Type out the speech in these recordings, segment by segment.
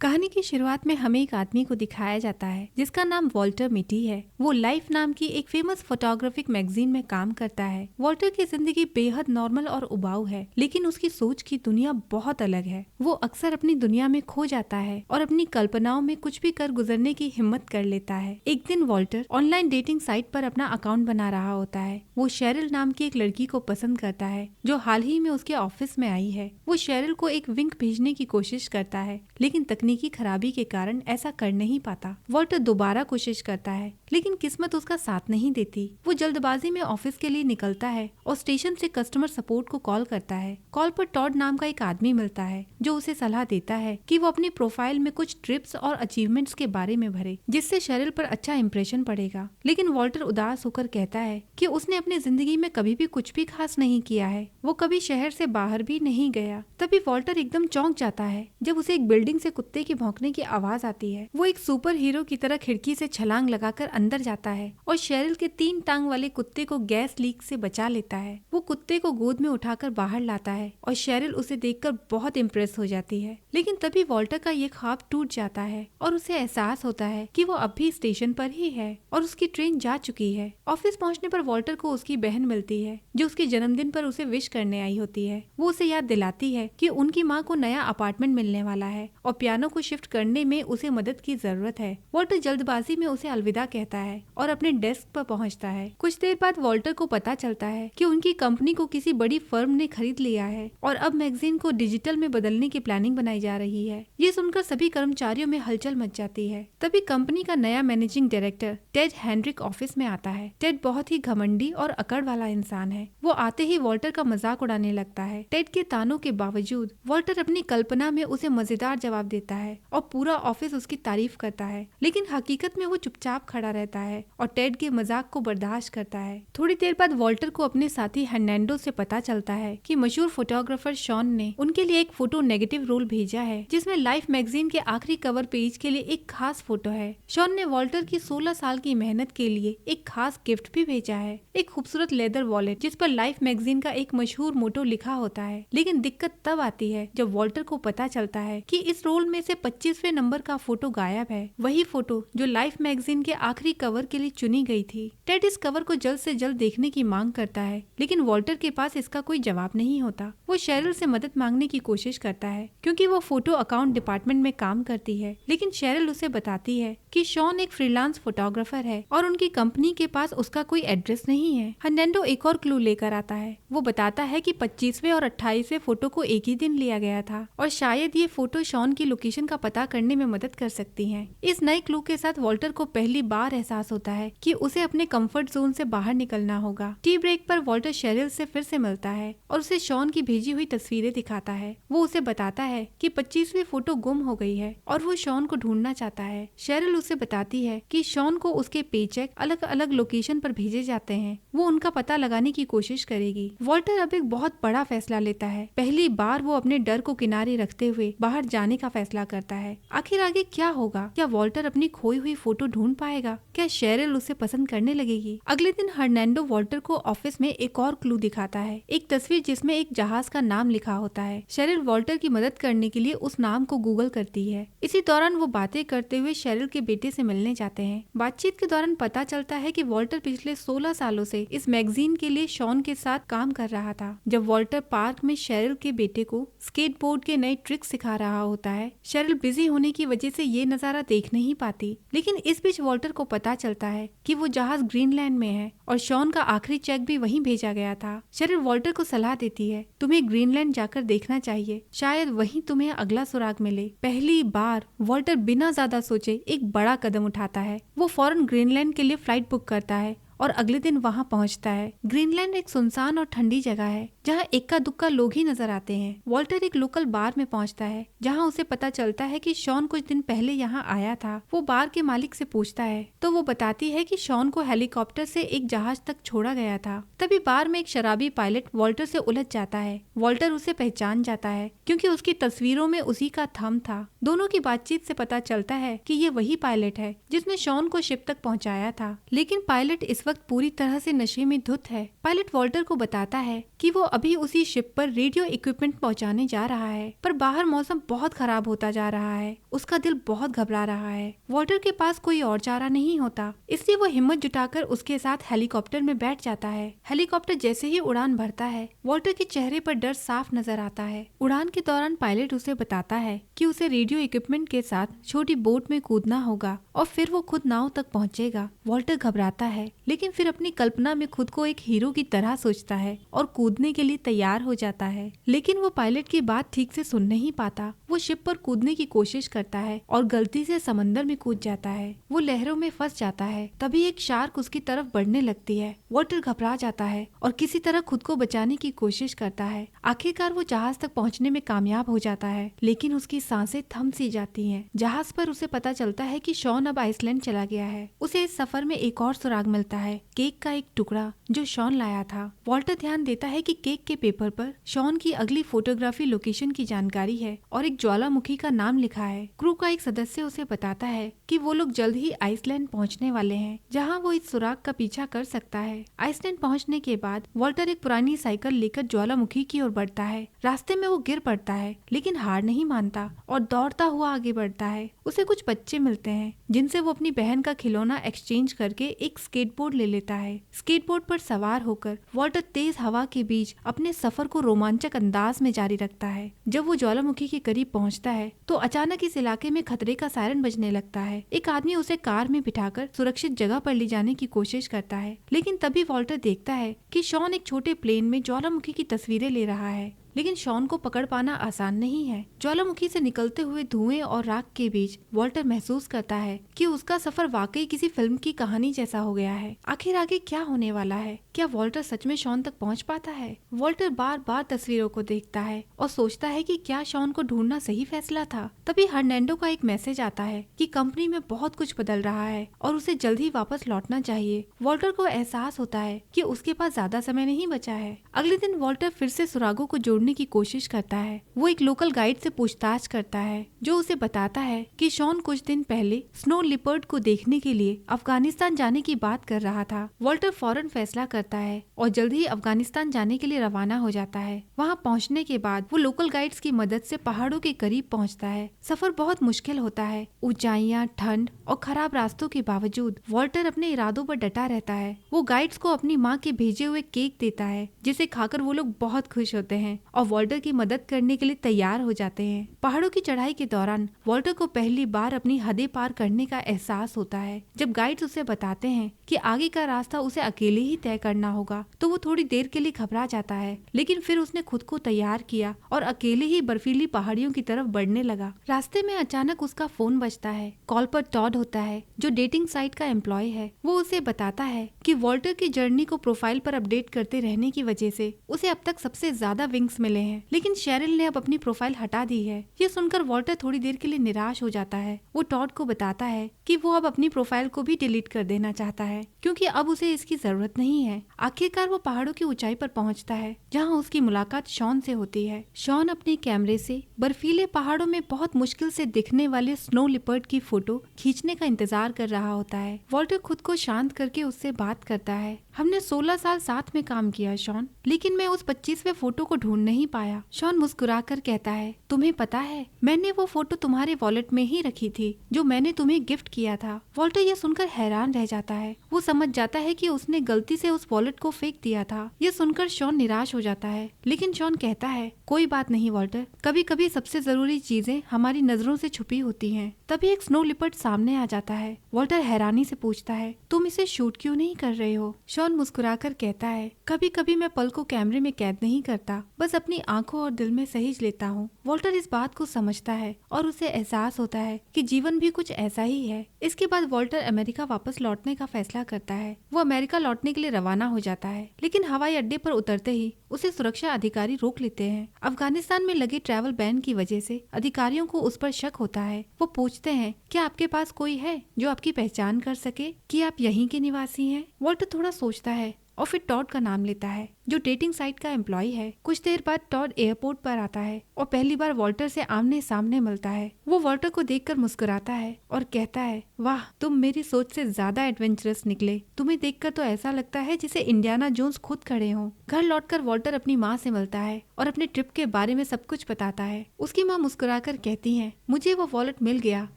कहानी की शुरुआत में हमें एक आदमी को दिखाया जाता है जिसका नाम वॉल्टर मिटी है। वो लाइफ नाम की एक फेमस फोटोग्राफिक मैगजीन में काम करता है। वॉल्टर की जिंदगी बेहद नॉर्मल और उबाऊ है, लेकिन उसकी सोच की दुनिया बहुत अलग है। वो अक्सर अपनी दुनिया में खो जाता है और अपनी कल्पनाओं में कुछ भी कर गुजरने की हिम्मत कर लेता है। एक दिन वॉल्टर ऑनलाइन डेटिंग साइट पर अपना अकाउंट बना रहा होता है। वो शेरिल नाम की एक लड़की को पसंद करता है जो हाल ही में उसके ऑफिस में आई है। वो शेरिल को एक विंक भेजने की कोशिश करता है, लेकिन तकनीकी खराबी के कारण ऐसा कर नहीं पाता। वॉल्टर दोबारा कोशिश करता है, लेकिन किस्मत उसका साथ नहीं देती। वो जल्दबाजी में ऑफिस के लिए निकलता है और स्टेशन से कस्टमर सपोर्ट को कॉल करता है। कॉल पर टॉड नाम का एक आदमी मिलता है जो उसे सलाह देता है कि वो अपनी प्रोफाइल में कुछ ट्रिप्स और अचीवमेंट्स के बारे में भरे, जिससे शेरिल पर अच्छा इंप्रेशन पड़ेगा। लेकिन वॉल्टर उदास होकर कहता है कि उसने अपनी जिंदगी में कभी भी कुछ भी खास नहीं किया है। वो कभी शहर से बाहर भी नहीं गया। तभी वॉल्टर एकदम चौंक जाता है जब उसे एक बिल्डिंग से कुत्ते की भौंकने की आवाज आती है। वो एक सुपर हीरो की तरह खिड़की से छलांग लगाकर अंदर जाता है और शेरिल के 3 टांग वाले कुत्ते को गैस लीक से बचा लेता है। वो कुत्ते को गोद में उठाकर बाहर लाता है और शेरिल उसे देखकर बहुत इम्प्रेस हो जाती है। लेकिन तभी वॉल्टर का ये ख्वाब टूट जाता है और उसे एहसास होता है कि वो अब भी स्टेशन पर ही है और उसकी ट्रेन जा चुकी है। ऑफिस पहुंचने पर वॉल्टर को उसकी बहन मिलती है जो उसके जन्मदिन पर उसे विश करने आई होती है। वो उसे याद दिलाती है कि उनकी माँ को नया अपार्टमेंट मिलने वाला है और पियानो को शिफ्ट करने में उसे मदद की जरूरत है। वॉल्टर जल्दबाजी में उसे अलविदा कहता है और अपने डेस्क पर पहुंचता है। कुछ देर बाद वॉल्टर को पता चलता है कि उनकी कंपनी को किसी बड़ी फर्म ने खरीद लिया है और अब मैगजीन को डिजिटल में बदलने की प्लानिंग बनाई जा रही है। ये सुनकर सभी कर्मचारियों में हलचल मच जाती है। तभी कंपनी का नया managing director Ted Henrik office में आता है। टेड बहुत ही घमंडी और अकड़ वाला इंसान है। वो आते ही वॉल्टर का मजाक उड़ाने लगता है। टेड के तानों के बावजूद वॉल्टर अपनी कल्पना में उसे मजेदार जवाब देता है और पूरा ऑफिस उसकी तारीफ करता है, लेकिन हकीकत में वो चुपचाप खड़ा रहता है और टेड के मजाक को बर्दाश्त करता है। थोड़ी देर बाद वॉल्टर को अपने साथी हर्नांडो से पता चलता है कि मशहूर फोटोग्राफर शॉन ने उनके लिए एक फोटो नेगेटिव रोल भेजा है जिसमें लाइफ मैगजीन के आखिरी कवर पेज के लिए एक खास फोटो है। शॉन ने वॉल्टर की 16 साल की मेहनत के लिए एक खास गिफ्ट भी भेजा है, एक खूबसूरत लेदर वॉलेट जिस पर लाइफ मैगजीन का एक मशहूर मोटो लिखा होता है। लेकिन दिक्कत तब आती है जब वॉल्टर को पता चलता है कि इस रोल में से 25वें नंबर का फोटो गायब है, वही फोटो जो लाइफ मैगजीन के आखिरी कवर के लिए चुनी गई थी। टेड इस कवर को जल्द से जल्द देखने की मांग करता है, लेकिन वॉल्टर के पास इसका कोई जवाब नहीं होता। वो शेरिल से मदद मांगने की कोशिश करता है क्योंकि वो फोटो अकाउंट डिपार्टमेंट में काम करती है, लेकिन शेरिल उसे बताती है कि शॉन एक फ्रीलांस फोटोग्राफर है और उनकी कंपनी के पास उसका कोई एड्रेस नहीं है। हर्नांडो एक और क्लू लेकर आता है। वो बताता है कि 25वें और 28वें फोटो को एक ही दिन लिया गया था और शायद ये फोटो शॉन की लोकेशन का पता करने में मदद कर सकती हैं। इस नए क्लू के साथ वॉल्टर को पहली बार एहसास होता है कि उसे अपने कंफर्ट जोन से बाहर निकलना होगा। टी ब्रेक पर वॉल्टर शेरिल से फिर से मिलता है और उसे शॉन की भेजी हुई तस्वीरें दिखाता है। वो उसे बताता है कि 25वीं फोटो गुम हो गई है और वो शॉन को ढूंढना चाहता है। शेरिल उसे बताती है कि शॉन को उसके पेचेक अलग अलग लोकेशन पर भेजे जाते हैं। वो उनका पता लगाने की कोशिश करेगी। वॉल्टर अब एक बहुत बड़ा फैसला लेता है। पहली बार वो अपने डर को किनारे रखते हुए बाहर जाने का फैसला करता है। आखिर आगे क्या होगा? क्या वॉल्टर अपनी खोई हुई फोटो ढूंढ पाएगा? क्या शेरिल उसे पसंद करने लगेगी? अगले दिन हर्नांडो वॉल्टर को ऑफिस में एक और क्लू दिखाता है, एक तस्वीर जिसमें एक जहाज का नाम लिखा होता है। शेरिल वॉल्टर की मदद करने के लिए उस नाम को गूगल करती है। इसी दौरान वो बातें करते हुए शेरिल के बेटे से मिलने जाते हैं। बातचीत के दौरान पता चलता है कि वॉल्टर पिछले 16 सालों से इस मैगजीन के लिए शॉन के साथ काम कर रहा था। जब वॉल्टर पार्क में शेरिल के बेटे को स्केटबोर्ड के नए ट्रिक सिखा रहा होता है, शेरिल बिजी होने की वजह से ये नजारा देख नहीं पाती, लेकिन इस बीच वॉल्टर को पता चलता है कि वो जहाज ग्रीनलैंड में है और शॉन का आखिरी चेक भी वहीं भेजा गया था। शेरिल वॉल्टर को सलाह देती है, तुम्हें ग्रीनलैंड जाकर देखना चाहिए, शायद वहीं तुम्हें अगला सुराग मिले। पहली बार वॉल्टर बिना ज्यादा सोचे एक बड़ा कदम उठाता है। वो फौरन ग्रीनलैंड के लिए फ्लाइट बुक करता है और अगले दिन वहां पहुंचता है। ग्रीनलैंड एक सुनसान और ठंडी जगह है जहां इक्का दुक्का लोग ही नजर आते हैं। वॉल्टर एक लोकल बार में पहुंचता है जहां उसे पता चलता है कि शॉन कुछ दिन पहले यहां आया था। वो बार के मालिक से पूछता है तो वो बताती है कि शॉन को हेलीकॉप्टर से एक जहाज तक छोड़ा गया था। तभी बार में एक शराबी पायलट वॉल्टर से उलझ जाता है। वॉल्टर उसे पहचान जाता है क्योंकि उसकी तस्वीरों में उसी का थंब था। दोनों की बातचीत से पता चलता है कि ये वही पायलट है जिसने शॉन को शिप तक पहुंचाया था, लेकिन पायलट इस वक्त पूरी तरह से नशे में धुत है। पायलट वॉल्टर को बताता है कि वो अभी उसी शिप पर रेडियो इक्विपमेंट पहुंचाने जा रहा है, पर बाहर मौसम बहुत खराब होता जा रहा है। उसका दिल बहुत घबरा रहा है। वॉल्टर के पास कोई और चारा नहीं होता, इसलिए वो हिम्मत जुटाकर उसके साथ हेलीकॉप्टर में बैठ जाता है। हेलीकॉप्टर जैसे ही उड़ान भरता है, वॉल्टर के चेहरे पर डर साफ नजर आता है। उड़ान के दौरान पायलट उसे बताता है कि उसे रेडियो इक्विपमेंट के साथ छोटी बोट में कूदना होगा और फिर वो खुद नाव तक पहुंचेगा। वॉल्टर घबराता है, लेकिन फिर अपनी कल्पना में खुद को एक हीरो की तरह सोचता है और कूदने के लिए तैयार हो जाता है। लेकिन वो पायलट की बात ठीक से सुन नहीं पाता। वो शिप पर कूदने की कोशिश करता है और गलती से समंदर में कूद जाता है। वो लहरों में फंस जाता है। तभी एक शार्क उसकी तरफ बढ़ने लगती है। वॉल्टर घबरा जाता है और किसी तरह खुद को बचाने की कोशिश करता है। आखिरकार वो जहाज तक पहुंचने में कामयाब हो जाता है, लेकिन उसकी सांसें थम सी जाती हैं। जहाज पर उसे पता चलता है कि शॉन अब आइसलैंड चला गया है। उसे इस सफर में एक और सुराग मिलता है, केक का एक टुकड़ा जो शॉन लाया था। वॉल्टर ध्यान देता है कि केक के पेपर पर शॉन की अगली फोटोग्राफी लोकेशन की जानकारी है और एक ज्वालामुखी का नाम लिखा है। क्रू का एक सदस्य उसे बताता है कि वो लोग जल्द ही आइसलैंड पहुंचने वाले हैं, जहां वो इस सुराग का पीछा कर सकता है। आइसलैंड पहुंचने के बाद वॉल्टर एक पुरानी साइकिल लेकर ज्वालामुखी की ओर बढ़ता है। रास्ते में वो गिर पड़ता है, लेकिन हार नहीं मानता और दौड़ता हुआ आगे बढ़ता है। उसे कुछ बच्चे मिलते हैं जिनसे वो अपनी बहन का खिलौना एक्सचेंज करके एक स्केटबोर्ड ले लेता है। स्केटबोर्ड पर सवार होकर वॉल्टर तेज हवा के बीच अपने सफर को रोमांचक अंदाज में जारी रखता है। जब वो ज्वालामुखी के करीब पहुंचता है तो अचानक इस इलाके में खतरे का सायरन बजने लगता है। एक आदमी उसे कार में बिठाकर सुरक्षित जगह पर ले जाने की कोशिश करता है, लेकिन तभी वॉल्टर देखता है कि शॉन एक छोटे प्लेन में ज्वालामुखी की तस्वीरें ले रहा है। लेकिन शॉन को पकड़ पाना आसान नहीं है। ज्वालामुखी से निकलते हुए धुएं और राख के बीच वॉल्टर महसूस करता है कि उसका सफर वाकई किसी फिल्म की कहानी जैसा हो गया है। आखिर आगे क्या होने वाला है? क्या वॉल्टर सच में शॉन तक पहुंच पाता है? वॉल्टर बार बार तस्वीरों को देखता है और सोचता है कि क्या शॉन को ढूंढना सही फैसला था। तभी हर्नैंडो का एक मैसेज आता है कि कंपनी में बहुत कुछ बदल रहा है और उसे जल्द ही वापस लौटना चाहिए। वॉल्टर को एहसास होता है कि उसके पास ज्यादा समय नहीं बचा है। अगले दिन वॉल्टर फिर से सुरागों को जोड़ने की कोशिश करता है। वो एक लोकल गाइड से पूछताछ करता है जो उसे बताता है कि शॉन कुछ दिन पहले स्नो लिपर्ड को देखने के लिए अफगानिस्तान जाने की बात कर रहा था। वॉल्टर फौरन फैसला करता है और जल्द ही अफगानिस्तान जाने के लिए रवाना हो जाता है। वहाँ पहुँचने के बाद वो लोकल गाइड्स की मदद से पहाड़ों के करीब पहुँचता है। सफर बहुत मुश्किल होता है। ऊंचाइयाँ, ठंड और खराब रास्तों के बावजूद वॉल्टर अपने इरादों पर डटा रहता है। वो गाइड्स को अपनी माँ के भेजे हुए केक देता है, जिसे खाकर वो लोग बहुत खुश होते हैं और वॉल्टर की मदद करने के लिए तैयार हो जाते हैं। पहाड़ों की चढ़ाई के दौरान वॉल्टर को पहली बार अपनी हदें पार करने का एहसास होता है। जब गाइड्स उसे बताते हैं कि आगे का रास्ता उसे अकेले ही तय करना होगा, तो वो थोड़ी देर के लिए घबरा जाता है, लेकिन फिर उसने खुद को तैयार किया और अकेले ही बर्फीली पहाड़ियों की तरफ बढ़ने लगा। रास्ते में अचानक उसका फोन बजता है। कॉल पर टॉड होता है, जो डेटिंग साइट का एम्प्लॉय है। वो उसे बताता है कि वॉल्टर की जर्नी को प्रोफाइल पर अपडेट करते रहने की वजह से उसे अब तक सबसे ज्यादा विंग्स मिले हैं, लेकिन शेरिल ने अब अपनी प्रोफाइल हटा दी है। ये सुनकर वॉल्टर थोड़ी देर के लिए निराश हो जाता है। वो टॉड को बताता है कि वो अब अपनी प्रोफाइल को भी डिलीट कर देना चाहता है, क्योंकि अब उसे इसकी जरूरत नहीं है। आखिरकार वो पहाड़ों की ऊंचाई पर पहुंचता है, जहां उसकी मुलाकात शॉन से होती है। शॉन अपने कैमरे से बर्फीले पहाड़ों में बहुत मुश्किल से दिखने वाले स्नो लिपर्ड की फोटो खींचने का इंतजार कर रहा होता है। वॉल्टर खुद को शांत करके उससे बात करता है। हमने 16 साल साथ में काम किया शॉन, लेकिन मैं उस 25वें फोटो को ढूंढ नहीं पाया। शॉन मुस्कुराकर कहता है, तुम्हें पता है, मैंने वो फोटो तुम्हारे वॉलेट में ही रखी थी जो मैंने तुम्हें गिफ्ट किया था। वॉल्टर ये सुनकर हैरान रह जाता है। वो समझ जाता है कि उसने गलती से उस वॉलेट को फेंक दिया था। ये सुनकर शॉन निराश हो जाता है, लेकिन शॉन कहता है, कोई बात नहीं वॉल्टर, कभी कभी सबसे जरूरी चीजें हमारी नजरों से छुपी होती हैं। तभी एक स्नो लिपर्ड सामने आ जाता है। वॉल्टर हैरानी से पूछता है, तुम इसे शूट क्यों नहीं कर रहे हो? शॉन मुस्कुराकर कहता है, कभी कभी मैं पल को कैमरे में कैद नहीं करता, बस अपनी आंखों और दिल में सहेज लेता हूँ। वॉल्टर इस बात को समझता है और उसे एहसास होता है कि जीवन भी कुछ ऐसा ही है। इसके बाद वॉल्टर अमेरिका वापस लौटने का फैसला करता है। वो अमेरिका लौटने के लिए रवाना हो जाता है, लेकिन हवाई अड्डे पर उतरते ही उसे सुरक्षा अधिकारी रोक लेते हैं। अफगानिस्तान में लगे ट्रैवल बैन की वजह से अधिकारियों को उस पर शक होता है। वो पूछते हैं, क्या आपके पास कोई है जो आपकी पहचान कर सके कि आप यहीं के निवासी हैं? वॉल्टर थोड़ा सोचता है और फिर टॉड का नाम लेता है, जो डेटिंग साइट का एम्प्लॉय है। कुछ देर बाद टॉड एयरपोर्ट पर आता है और पहली बार वॉल्टर से आमने सामने मिलता है। वो वॉल्टर को देखकर मुस्कुराता है और कहता है, वाह, तुम मेरी सोच से ज्यादा एडवेंचरस निकले। तुम्हें देखकर तो ऐसा लगता है जैसे इंडियाना जोन्स खुद खड़े हों। घर लौटकर वॉल्टर अपनी माँ से मिलता है और अपने ट्रिप के बारे में सब कुछ बताता है। उसकी माँ मुस्कुराकर कहती है, मुझे वो वॉलेट मिल गया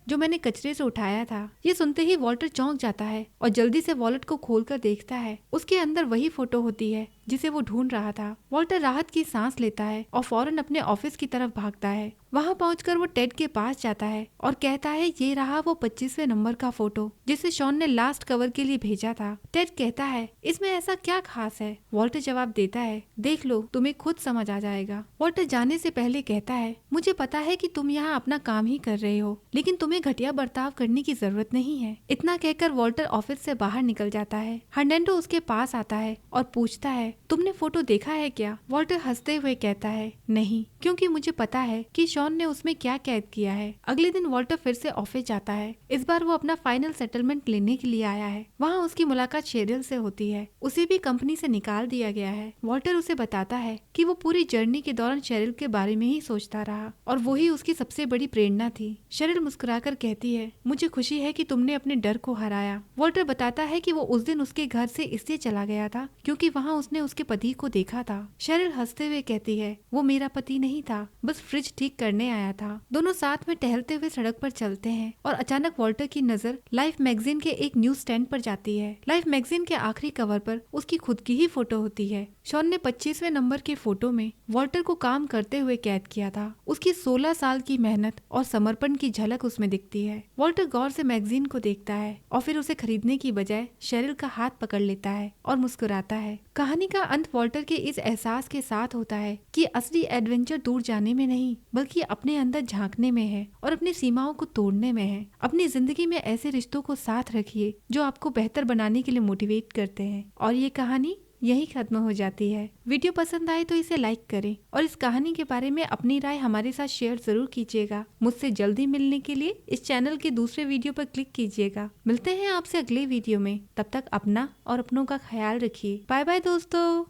जो मैंने कचरे से उठाया था। ये सुनते ही वॉल्टर चौंक जाता है और जल्दी से वॉलेट को खोलकर देखता है। उसके अंदर वही फोटो होती है जिसे वो ढूंढ रहा था। वॉल्टर राहत की सांस लेता है और फौरन अपने ऑफिस की तरफ भागता है। वहाँ पहुंचकर वो टेड के पास जाता है और कहता है, ये रहा वो 25वें नंबर का फोटो जिसे शॉन ने लास्ट कवर के लिए भेजा था। टेड कहता है, इसमें ऐसा क्या खास है? वॉल्टर जवाब देता है, देख लो, तुम्हें खुद समझ आ जाएगा। वॉल्टर जाने से पहले कहता है, मुझे पता है कि तुम यहाँ अपना काम ही कर रहे हो, लेकिन तुम्हें घटिया बर्ताव करने की जरूरत नहीं है। इतना कहकर वॉल्टर ऑफिस से बाहर निकल जाता है। हर्नेंडो उसके पास आता है और पूछता है, तुमने फोटो देखा है क्या? वॉल्टर हंसते हुए कहता है, नहीं, क्योंकि मुझे पता है कि शॉन ने उसमें क्या कैद किया है। अगले दिन वॉल्टर फिर से ऑफिस जाता है। इस बार वो अपना फाइनल सेटलमेंट लेने के लिए आया है। वहाँ उसकी मुलाकात शेरिल से होती है। उसे भी कंपनी से निकाल दिया गया है। वॉल्टर उसे बताता है कि वो पूरी जर्नी के दौरान शेरिल के बारे में ही सोचता रहा और वही उसकी सबसे बड़ी प्रेरणा थी। शेरिल मुस्कुराकर कहती है, मुझे खुशी है कि तुमने अपने डर को हराया। वॉल्टर बताता है कि वो उस दिन उसके घर से इसलिए चला गया था क्योंकि वहाँ उसने उसके पति को देखा था। शेरिल हंसते हुए कहती है, वो मेरा पति नहीं था, बस फ्रिज ठीक करने आया था। दोनों साथ में टहलते हुए सड़क पर चलते हैं और अचानक वॉल्टर की नजर लाइफ मैगजीन के एक न्यूज स्टैंड पर जाती है। लाइफ मैगजीन के आखिरी कवर पर उसकी खुद की ही फोटो होती है। शॉन ने 25वें नंबर के फोटो में वॉल्टर को काम करते हुए कैद किया था। उसकी 16 साल की मेहनत और समर्पण की झलक उसमें दिखती है। वॉल्टर गौर से मैगजीन को देखता है और फिर उसे खरीदने की बजाय शेरिल का हाथ पकड़ लेता है और मुस्कुराता है। कहानी का अंत वॉल्टर के इस एहसास के साथ होता है कि असली एडवेंचर दूर जाने में नहीं, बल्कि अपने अंदर झांकने में है और अपनी सीमाओं को तोड़ने में है। अपनी जिंदगी में ऐसे रिश्तों को साथ रखिए जो आपको बेहतर बनाने के लिए मोटिवेट करते हैं। और ये कहानी यही खत्म हो जाती है। वीडियो पसंद आए तो इसे लाइक करें और इस कहानी के बारे में अपनी राय हमारे साथ शेयर जरूर कीजिएगा। मुझसे जल्दी मिलने के लिए इस चैनल के दूसरे वीडियो पर क्लिक कीजिएगा। मिलते हैं आपसे अगले वीडियो में। तब तक अपना और अपनों का ख्याल रखिए। बाय बाय दोस्तों।